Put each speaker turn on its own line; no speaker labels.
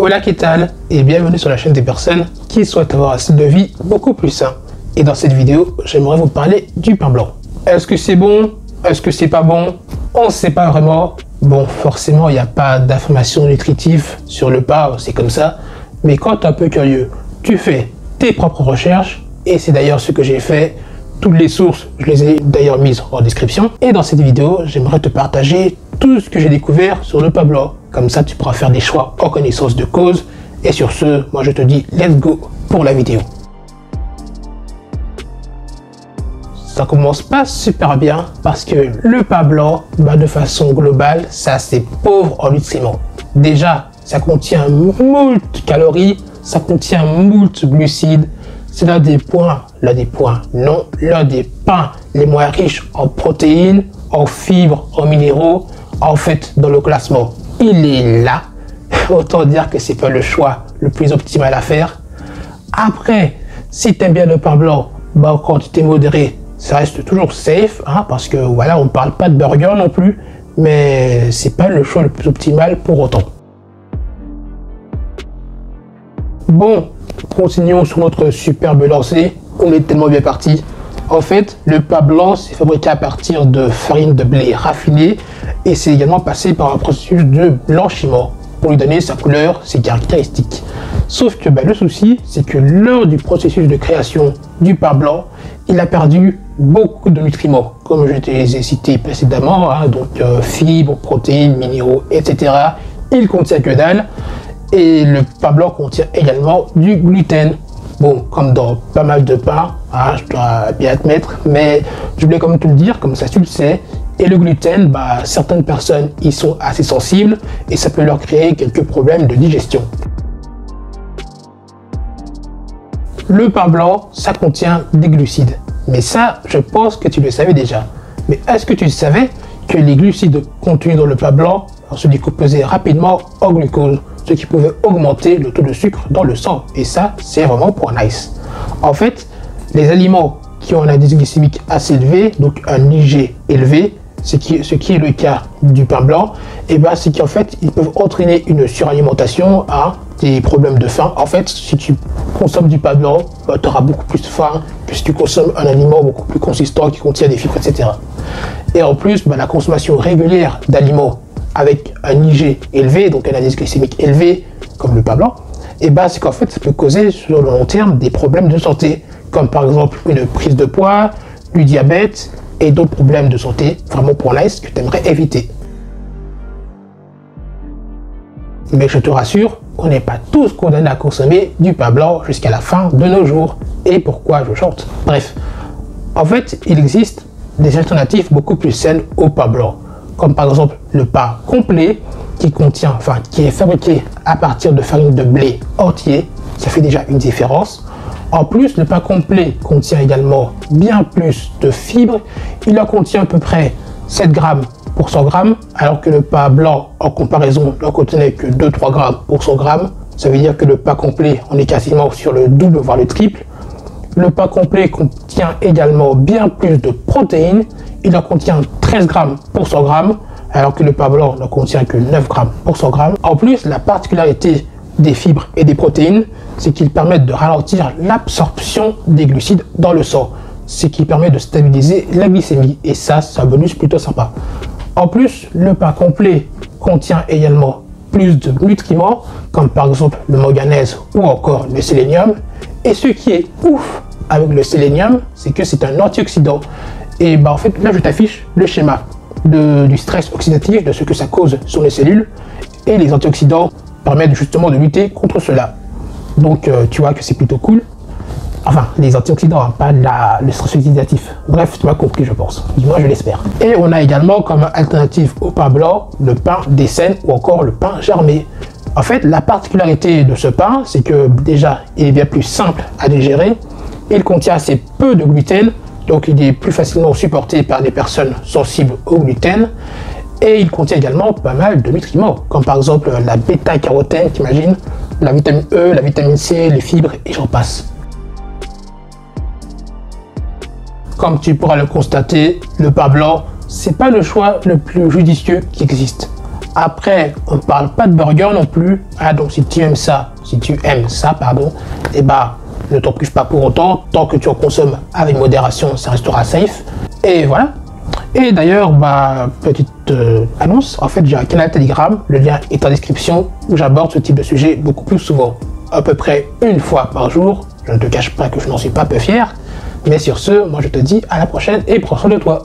Hola, ¿qué tal? Et bienvenue sur la chaîne des personnes qui souhaitent avoir un style de vie beaucoup plus sain. Et dans cette vidéo, j'aimerais vous parler du pain blanc. Est-ce que c'est bon? Est-ce que c'est pas bon? On ne sait pas vraiment. Bon, forcément, il n'y a pas d'informations nutritives sur le pain, c'est comme ça. Mais quand tu es un peu curieux, tu fais tes propres recherches. Et c'est d'ailleurs ce que j'ai fait. Toutes les sources, je les ai d'ailleurs mises en description. Et dans cette vidéo, j'aimerais te partager tout ce que j'ai découvert sur le pain blanc. Comme ça, tu pourras faire des choix en connaissance de cause. Et sur ce, moi je te dis let's go pour la vidéo. Ça commence pas super bien parce que le pain blanc, de façon globale, c'est assez pauvre en nutriments. Déjà, ça contient moult calories, ça contient moult glucides. C'est l'un des pains les moins riches en protéines, en fibres, en minéraux. En fait, dans le classement, il est là. Autant dire que c'est pas le choix le plus optimal à faire. Après, si tu aimes bien le pain blanc, quand tu t'es modéré, ça reste toujours safe, parce que voilà, on parle pas de burger non plus, mais c'est pas le choix le plus optimal pour autant. Bon, continuons sur notre superbe lancée. On est tellement bien parti. En fait, le pain blanc, c'est fabriqué à partir de farine de blé raffinée et c'est également passé par un processus de blanchiment pour lui donner sa couleur, ses caractéristiques. Sauf que le souci, c'est que lors du processus de création du pain blanc, il a perdu beaucoup de nutriments, comme je te les ai cités précédemment, donc fibres, protéines, minéraux, etc. Il contient que dalle. Et le pain blanc contient également du gluten. Bon, comme dans pas mal de pains, je dois bien admettre, mais je voulais quand même te le dire, comme ça tu le sais. Et le gluten, certaines personnes y sont assez sensibles et ça peut leur créer quelques problèmes de digestion. Le pain blanc, ça contient des glucides. Mais ça, je pense que tu le savais déjà. Mais est-ce que tu savais que les glucides contenus dans le pain blanc se décomposaient rapidement en glucose, ce qui pouvait augmenter le taux de sucre dans le sang? Et ça, c'est vraiment pour nice. En fait, les aliments qui ont un indice glycémique assez élevé, donc un IG élevé, ce qui est le cas du pain blanc, c'est qu'en fait, ils peuvent entraîner une suralimentation, des problèmes de faim. En fait, si tu consommes du pain blanc, tu auras beaucoup plus faim que si tu consommes un aliment beaucoup plus consistant qui contient des fibres, etc. Et en plus, la consommation régulière d'aliments avec un IG élevé, donc un indice glycémique élevé, comme le pain blanc, c'est qu'en fait, ça peut causer sur le long terme des problèmes de santé, comme par exemple une prise de poids, du diabète et d'autres problèmes de santé, vraiment pour nice, que tu aimerais éviter. Mais je te rassure, on n'est pas tous condamnés à consommer du pain blanc jusqu'à la fin de nos jours. Et pourquoi je chante? Bref, en fait, il existe des alternatives beaucoup plus saines au pain blanc, comme par exemple le pain complet qui est fabriqué à partir de farine de blé entier. Ça fait déjà une différence. En plus, le pain complet contient également bien plus de fibres. Il en contient à peu près 7 grammes pour 100 grammes, alors que le pain blanc, en comparaison, n'en contenait que 2-3 grammes pour 100 grammes. Ça veut dire que le pain complet, on est quasiment sur le double, voire le triple. Le pain complet contient également bien plus de protéines. Il en contient 13 grammes pour 100 grammes, alors que le pain blanc n'en contient que 9 grammes pour 100 grammes. En plus, la particularité des fibres et des protéines, c'est qu'ils permettent de ralentir l'absorption des glucides dans le sang, ce qui permet de stabiliser la glycémie. Et ça, c'est un bonus plutôt sympa. En plus, le pain complet contient également plus de nutriments, comme par exemple le manganèse ou encore le sélénium. Et ce qui est ouf avec le sélénium, c'est que c'est un antioxydant. Et en fait, là, je t'affiche le schéma du stress oxydatif, de ce que ça cause sur les cellules. Et les antioxydants permettent justement de lutter contre cela. Donc, tu vois que c'est plutôt cool. Enfin, les antioxydants, pas le stress oxydatif. Bref, tu m'as compris, je pense. Moi, je l'espère. Et on a également comme alternative au pain blanc, le pain d'Essen ou encore le pain germé. En fait, la particularité de ce pain, c'est que déjà, il est bien plus simple à digérer. Il contient assez peu de gluten, donc il est plus facilement supporté par les personnes sensibles au gluten. Et il contient également pas mal de nutriments, comme par exemple la bêta-carotène, t'imagines, la vitamine E, la vitamine C, les fibres, et j'en passe. Comme tu pourras le constater, le pain blanc, c'est pas le choix le plus judicieux qui existe. Après, on ne parle pas de burger non plus. Ah, donc si tu aimes ça, pardon, et bah, ne t'en prive pas pour autant. Tant que tu en consommes avec modération, ça restera safe. Et voilà. Et d'ailleurs, bah, petite annonce, en fait, j'ai un canal Telegram, le lien est en description, où j'aborde ce type de sujet beaucoup plus souvent. À peu près une fois par jour. Je ne te cache pas que je n'en suis pas peu fier. Mais sur ce, moi je te dis à la prochaine et prends soin de toi.